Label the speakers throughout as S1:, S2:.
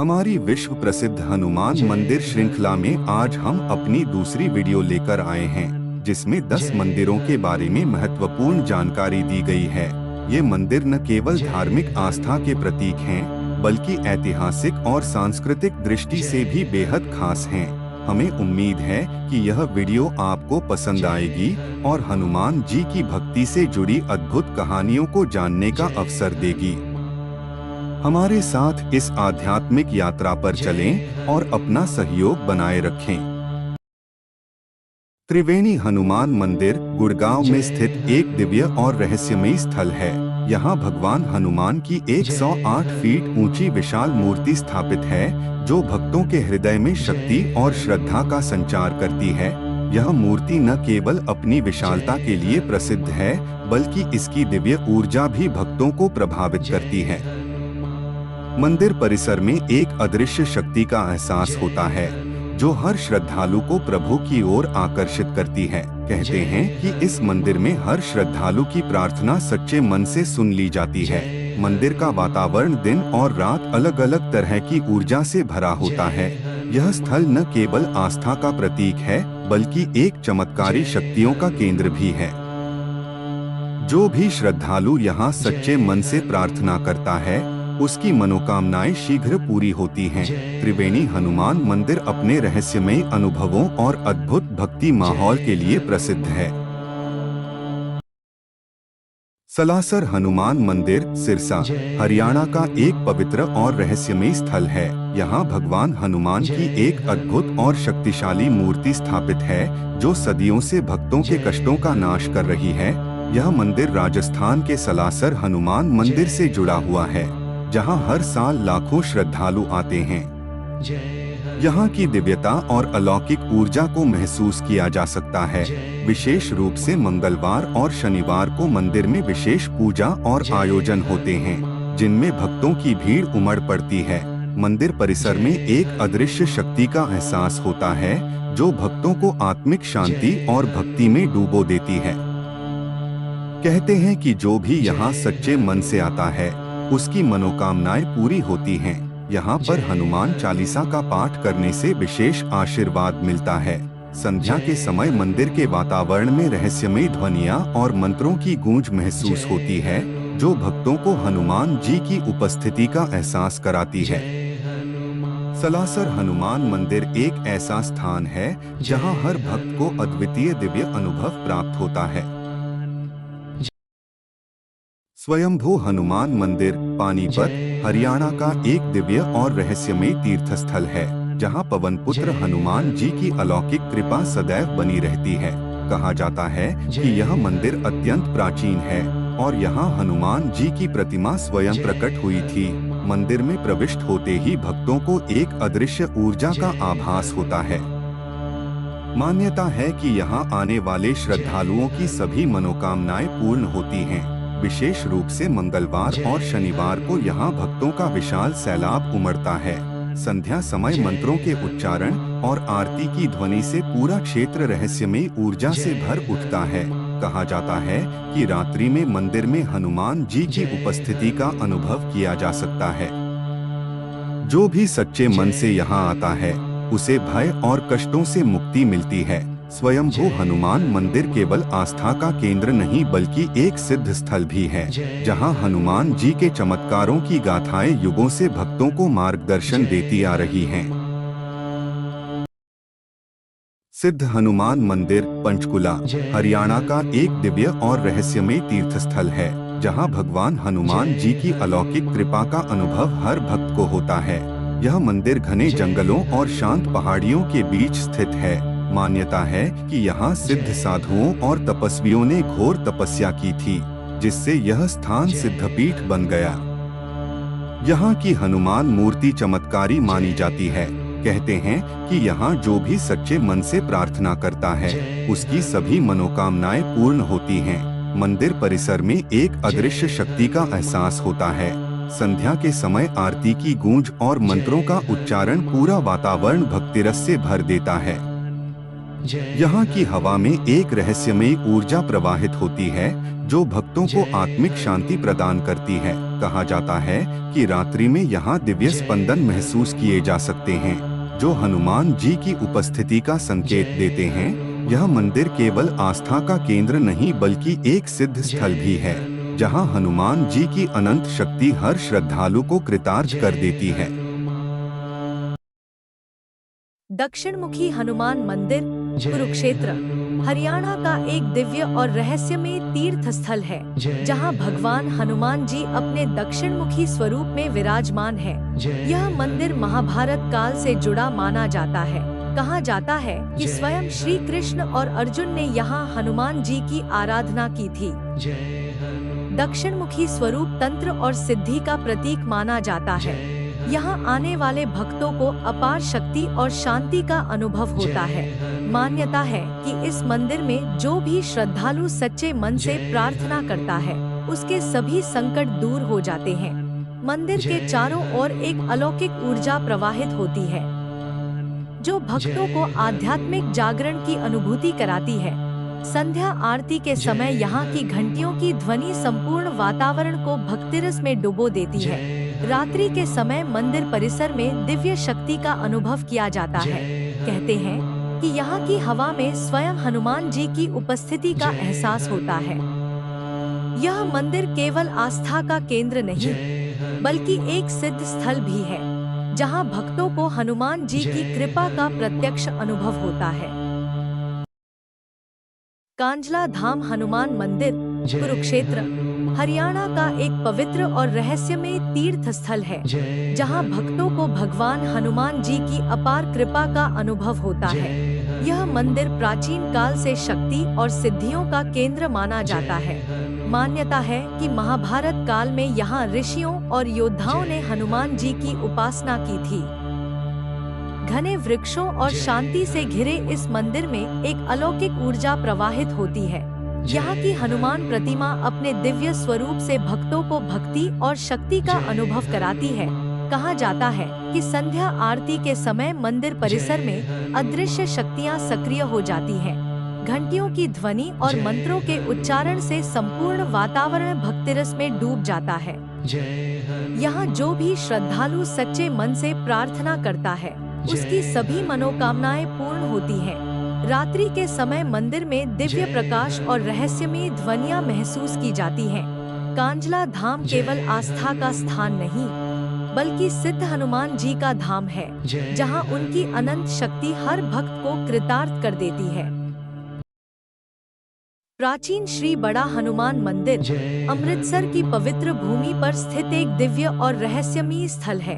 S1: हमारी विश्व प्रसिद्ध हनुमान मंदिर श्रृंखला में आज हम अपनी दूसरी वीडियो लेकर आए हैं, जिसमें 10 मंदिरों के बारे में महत्वपूर्ण जानकारी दी गई है। ये मंदिर न केवल धार्मिक आस्था के प्रतीक हैं, बल्कि ऐतिहासिक और सांस्कृतिक दृष्टि से भी बेहद खास हैं। हमें उम्मीद है कि यह वीडियो आपको पसंद आएगी और हनुमान जी की भक्ति से जुड़ी अद्भुत कहानियों को जानने का अवसर देगी। हमारे साथ इस आध्यात्मिक यात्रा पर चलें और अपना सहयोग बनाए रखें। त्रिवेणी हनुमान मंदिर गुड़गांव में स्थित एक दिव्य और रहस्यमयी स्थल है। यहाँ भगवान हनुमान की 108 फीट ऊंची विशाल मूर्ति स्थापित है, जो भक्तों के हृदय में शक्ति और श्रद्धा का संचार करती है। यह मूर्ति न केवल अपनी विशालता के लिए प्रसिद्ध है, बल्कि इसकी दिव्य ऊर्जा भी भक्तों को प्रभावित करती है। मंदिर परिसर में एक अदृश्य शक्ति का एहसास होता है, जो हर श्रद्धालु को प्रभु की ओर आकर्षित करती है। कहते हैं कि इस मंदिर में हर श्रद्धालु की प्रार्थना सच्चे मन से सुन ली जाती है। मंदिर का वातावरण दिन और रात अलग अलग तरह की ऊर्जा से भरा होता है। यह स्थल न केवल आस्था का प्रतीक है, बल्कि एक चमत्कारी शक्तियों का केंद्र भी है। जो भी श्रद्धालु यहाँ सच्चे मन से प्रार्थना करता है, उसकी मनोकामनाएं शीघ्र पूरी होती हैं। त्रिवेणी हनुमान मंदिर अपने रहस्यमय अनुभवों और अद्भुत भक्ति माहौल के लिए प्रसिद्ध है। सलासर हनुमान मंदिर सिरसा, हरियाणा का एक पवित्र और रहस्यमय स्थल है। यहाँ भगवान हनुमान की एक अद्भुत और शक्तिशाली मूर्ति स्थापित है, जो सदियों से भक्तों के कष्टों का नाश कर रही है। यह मंदिर राजस्थान के सलासर हनुमान मंदिर से जुड़ा हुआ है, जहां हर साल लाखों श्रद्धालु आते हैं। यहाँ की दिव्यता और अलौकिक ऊर्जा को महसूस किया जा सकता है। विशेष रूप से मंगलवार और शनिवार को मंदिर में विशेष पूजा और आयोजन होते हैं, जिनमें भक्तों की भीड़ उमड़ पड़ती है। मंदिर परिसर में एक अदृश्य शक्ति का एहसास होता है, जो भक्तों को आत्मिक शांति और भक्ति में डूबो देती है। कहते हैं कि जो भी यहाँ सच्चे मन से आता है, उसकी मनोकामनाएं पूरी होती हैं। यहाँ पर हनुमान चालीसा का पाठ करने से विशेष आशीर्वाद मिलता है। संध्या के समय मंदिर के वातावरण में रहस्यमय ध्वनियाँ और मंत्रों की गूंज महसूस होती है, जो भक्तों को हनुमान जी की उपस्थिति का एहसास कराती है। सलासर हनुमान मंदिर एक ऐसा स्थान है, जहाँ हर भक्त को अद्वितीय दिव्य अनुभव प्राप्त होता है। स्वयंभू हनुमान मंदिर पानीपत, हरियाणा का एक दिव्य और रहस्यमय तीर्थस्थल है, जहां पवन पुत्र हनुमान जी की अलौकिक कृपा सदैव बनी रहती है। कहा जाता है कि यह मंदिर अत्यंत प्राचीन है और यहां हनुमान जी की प्रतिमा स्वयं प्रकट हुई थी। मंदिर में प्रविष्ट होते ही भक्तों को एक अदृश्य ऊर्जा का आभास होता है। मान्यता है कि यहां आने वाले श्रद्धालुओं की सभी मनोकामनाएं पूर्ण होती हैं। विशेष रूप से मंगलवार और शनिवार को यहाँ भक्तों का विशाल सैलाब उमड़ता है। संध्या समय मंत्रों के उच्चारण और आरती की ध्वनि से पूरा क्षेत्र रहस्यमय ऊर्जा से भर उठता है। कहा जाता है कि रात्रि में मंदिर में हनुमान जी की उपस्थिति का अनुभव किया जा सकता है। जो भी सच्चे मन से यहाँ आता है, उसे भय और कष्टों से मुक्ति मिलती है। स्वयंभू हनुमान मंदिर केवल आस्था का केंद्र नहीं, बल्कि एक सिद्ध स्थल भी है, जहां हनुमान जी के चमत्कारों की गाथाएं युगों से भक्तों को मार्गदर्शन देती आ रही हैं। सिद्ध हनुमान मंदिर पंचकुला, हरियाणा का एक दिव्य और रहस्यमय तीर्थस्थल है, जहां भगवान हनुमान जी की अलौकिक कृपा का अनुभव हर भक्त को होता है। यह मंदिर घने जंगलों और शांत पहाड़ियों के बीच स्थित है। मान्यता है कि यहाँ सिद्ध साधुओं और तपस्वियों ने घोर तपस्या की थी, जिससे यह स्थान सिद्धपीठ बन गया। यहाँ की हनुमान मूर्ति चमत्कारी मानी जाती है। कहते हैं कि यहाँ जो भी सच्चे मन से प्रार्थना करता है, उसकी सभी मनोकामनाएं पूर्ण होती हैं। मंदिर परिसर में एक अदृश्य शक्ति का एहसास होता है। संध्या के समय आरती की गूंज और मंत्रों का उच्चारण पूरा वातावरण भक्तिरस से भर देता है। यहाँ की हवा में एक रहस्यमय ऊर्जा प्रवाहित होती है, जो भक्तों को आत्मिक शांति प्रदान करती है। कहा जाता है कि रात्रि में यहाँ दिव्य स्पंदन महसूस किए जा सकते हैं, जो हनुमान जी की उपस्थिति का संकेत देते हैं। यह मंदिर केवल आस्था का केंद्र नहीं बल्कि एक सिद्ध स्थल भी है, जहां हनुमान जी की अनंत शक्ति हर श्रद्धालु को कृतार्थ कर देती है।
S2: दक्षिणमुखी हनुमान मंदिर कुरुक्षेत्र हरियाणा का एक दिव्य और रहस्यमय तीर्थ स्थल है, जहां भगवान हनुमान जी अपने दक्षिणमुखी स्वरूप में विराजमान है। यह मंदिर महाभारत काल से जुड़ा माना जाता है। कहा जाता है कि स्वयं श्री कृष्ण और अर्जुन ने यहाँ हनुमान जी की आराधना की थी। दक्षिणमुखी स्वरूप तंत्र और सिद्धि का प्रतीक माना जाता है। यहाँ आने वाले भक्तों को अपार शक्ति और शांति का अनुभव होता है। मान्यता है कि इस मंदिर में जो भी श्रद्धालु सच्चे मन से प्रार्थना करता है, उसके सभी संकट दूर हो जाते हैं। मंदिर के चारों ओर एक अलौकिक ऊर्जा प्रवाहित होती है, जो भक्तों को आध्यात्मिक जागरण की अनुभूति कराती है। संध्या आरती के समय यहाँ की घंटियों की ध्वनि संपूर्ण वातावरण को भक्तिरस में डुबो देती है। रात्रि के समय मंदिर परिसर में दिव्य शक्ति का अनुभव किया जाता है। कहते हैं कि यहाँ की हवा में स्वयं हनुमान जी की उपस्थिति का एहसास होता है। यह मंदिर केवल आस्था का केंद्र नहीं, बल्कि एक सिद्ध स्थल भी है, जहाँ भक्तों को हनुमान जी की कृपा का प्रत्यक्ष अनुभव होता है। कांजला धाम हनुमान मंदिर कुरुक्षेत्र हरियाणा का एक पवित्र और रहस्यमय तीर्थ स्थल है, जहां भक्तों को भगवान हनुमान जी की अपार कृपा का अनुभव होता है। यह मंदिर प्राचीन काल से शक्ति और सिद्धियों का केंद्र माना जाता है। मान्यता है कि महाभारत काल में यहाँ ऋषियों और योद्धाओं ने हनुमान जी की उपासना की थी। घने वृक्षों और शांति से घिरे इस मंदिर में एक अलौकिक ऊर्जा प्रवाहित होती है। यहाँ की हनुमान प्रतिमा अपने दिव्य स्वरूप से भक्तों को भक्ति और शक्ति का अनुभव कराती है। कहा जाता है कि संध्या आरती के समय मंदिर परिसर में अदृश्य शक्तियाँ सक्रिय हो जाती हैं। घंटियों की ध्वनि और मंत्रों के उच्चारण से संपूर्ण वातावरण भक्तिरस में डूब जाता है। यहाँ जो भी श्रद्धालु सच्चे मन से प्रार्थना करता है, उसकी सभी मनोकामनाएं पूर्ण होती हैं। रात्रि के समय मंदिर में दिव्य प्रकाश और रहस्यमय ध्वनियाँ महसूस की जाती हैं। कांजला धाम केवल आस्था का स्थान नहीं, बल्कि सिद्ध हनुमान जी का धाम है, जहां उनकी अनंत शक्ति हर भक्त को कृतार्थ कर देती है। प्राचीन श्री बड़ा हनुमान मंदिर अमृतसर की पवित्र भूमि पर स्थित एक दिव्य और रहस्यमय स्थल है,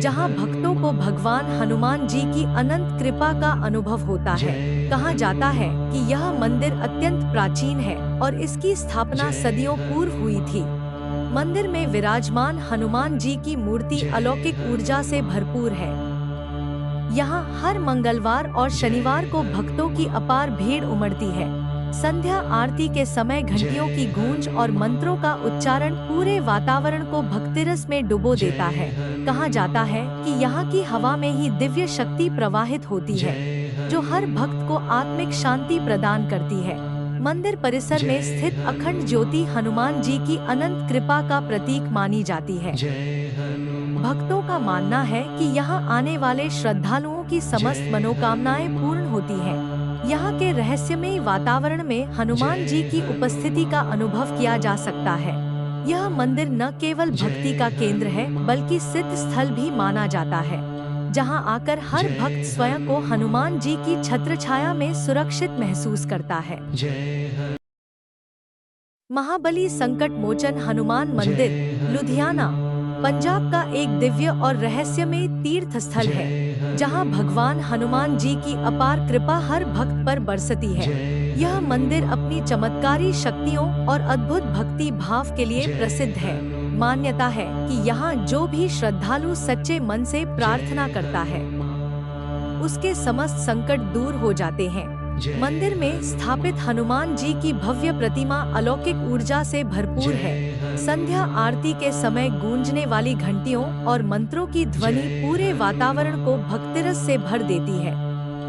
S2: जहां भक्तों को भगवान हनुमान जी की अनंत कृपा का अनुभव होता है। कहा जाता है कि यह मंदिर अत्यंत प्राचीन है और इसकी स्थापना सदियों पूर्व हुई थी। मंदिर में विराजमान हनुमान जी की मूर्ति अलौकिक ऊर्जा से भरपूर है। यहाँ हर मंगलवार और शनिवार को भक्तों की अपार भीड़ उमड़ती है। संध्या आरती के समय घंटियों की गूंज और मंत्रों का उच्चारण पूरे वातावरण को भक्तिरस में डुबो देता है। कहा जाता है कि यहाँ की हवा में ही दिव्य शक्ति प्रवाहित होती है, जो हर भक्त को आत्मिक शांति प्रदान करती है। मंदिर परिसर में स्थित अखंड ज्योति हनुमान जी की अनंत कृपा का प्रतीक मानी जाती है। भक्तों का मानना है कि यहाँ आने वाले श्रद्धालुओं की समस्त मनोकामनाएं पूर्ण होती हैं। यहाँ के रहस्यमय वातावरण में हनुमान जी की उपस्थिति का अनुभव किया जा सकता है। यह मंदिर न केवल भक्ति का केंद्र है, बल्कि सिद्ध स्थल भी माना जाता है, जहाँ आकर हर भक्त स्वयं को हनुमान जी की छत्रछाया में सुरक्षित महसूस करता है। महाबली संकट मोचन हनुमान मंदिर लुधियाना पंजाब का एक दिव्य और रहस्यमय तीर्थ स्थल है, जहां भगवान हनुमान जी की अपार कृपा हर भक्त पर बरसती है। यह मंदिर अपनी चमत्कारी शक्तियों और अद्भुत भक्ति भाव के लिए प्रसिद्ध है। मान्यता है कि यहाँ जो भी श्रद्धालु सच्चे मन से प्रार्थना करता है, उसके समस्त संकट दूर हो जाते हैं। मंदिर में स्थापित हनुमान जी की भव्य प्रतिमा अलौकिक ऊर्जा से भरपूर है। संध्या आरती के समय गूंजने वाली घंटियों और मंत्रों की ध्वनि पूरे वातावरण को भक्तिरस से भर देती है।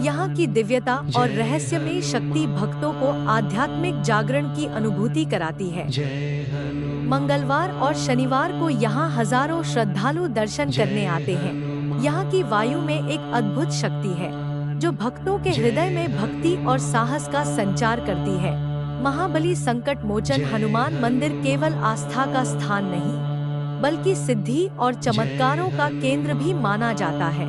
S2: यहाँ की दिव्यता और रहस्यमय शक्ति भक्तों को आध्यात्मिक जागरण की अनुभूति कराती है। मंगलवार और शनिवार को यहाँ हजारों श्रद्धालु दर्शन करने आते हैं। यहाँ की वायु में एक अद्भुत शक्ति है जो भक्तों के हृदय में भक्ति और साहस का संचार करती है। महाबली संकट मोचन हनुमान मंदिर केवल आस्था का स्थान नहीं बल्कि सिद्धि और चमत्कारों का केंद्र भी माना जाता है।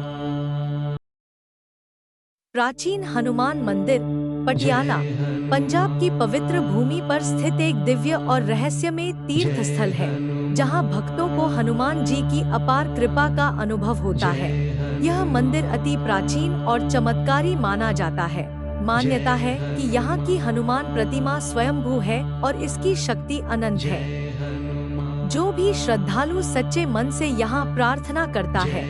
S2: प्राचीन हनुमान मंदिर पटियाला पंजाब की पवित्र भूमि पर स्थित एक दिव्य और रहस्यमय तीर्थ स्थल है जहां भक्तों को हनुमान जी की अपार कृपा का अनुभव होता है। यह मंदिर अति प्राचीन और चमत्कारी माना जाता है। मान्यता है कि यहाँ की हनुमान प्रतिमा स्वयंभू है और इसकी शक्ति अनंत है। जो भी श्रद्धालु सच्चे मन से यहाँ प्रार्थना करता है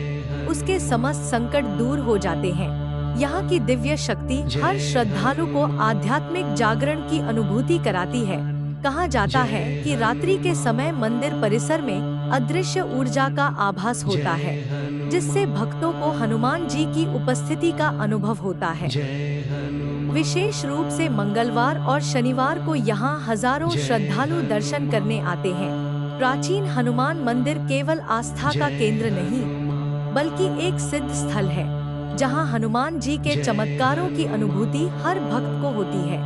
S2: उसके समस्त संकट दूर हो जाते हैं। यहाँ की दिव्य शक्ति हर श्रद्धालु को आध्यात्मिक जागरण की अनुभूति कराती है। कहा जाता है कि रात्रि के समय मंदिर परिसर में अदृश्य ऊर्जा का आभास होता है जिससे भक्तों को हनुमान जी की उपस्थिति का अनुभव होता है। विशेष रूप से मंगलवार और शनिवार को यहाँ हजारों श्रद्धालु दर्शन करने आते हैं। प्राचीन हनुमान मंदिर केवल आस्था का केंद्र नहीं बल्कि एक सिद्ध स्थल है जहां हनुमान जी के चमत्कारों की अनुभूति हर भक्त को होती है।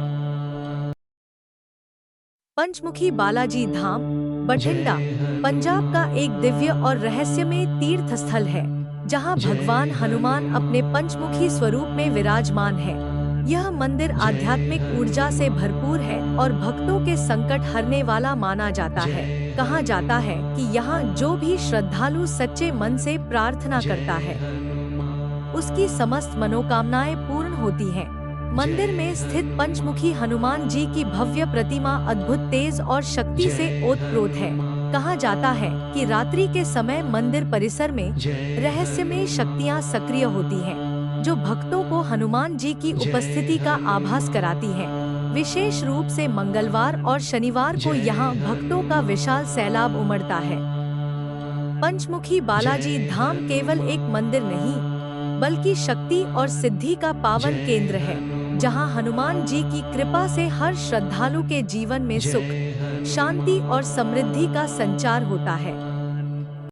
S2: पंचमुखी बालाजी धाम बठिंडा पंजाब का एक दिव्य और रहस्यमय तीर्थ स्थल है जहां भगवान हनुमान अपने पंचमुखी स्वरूप में विराजमान है। यह मंदिर आध्यात्मिक ऊर्जा से भरपूर है और भक्तों के संकट हरने वाला माना जाता है। कहा जाता है कि यहाँ जो भी श्रद्धालु सच्चे मन से प्रार्थना करता है उसकी समस्त मनोकामनाएं पूर्ण होती हैं। मंदिर में स्थित पंचमुखी हनुमान जी की भव्य प्रतिमा अद्भुत तेज और शक्ति से ओतप्रोत है। कहा जाता है कि रात्रि के समय मंदिर परिसर में रहस्यमय शक्तियां सक्रिय होती हैं, जो भक्तों को हनुमान जी की उपस्थिति का आभास कराती हैं। विशेष रूप से मंगलवार और शनिवार को यहाँ भक्तों का विशाल सैलाब उमड़ता है। पंचमुखी बालाजी धाम केवल एक मंदिर नहीं बल्कि शक्ति और सिद्धि का पावन केंद्र है जहां हनुमान जी की कृपा से हर श्रद्धालु के जीवन में सुख, शांति और समृद्धि का संचार होता है।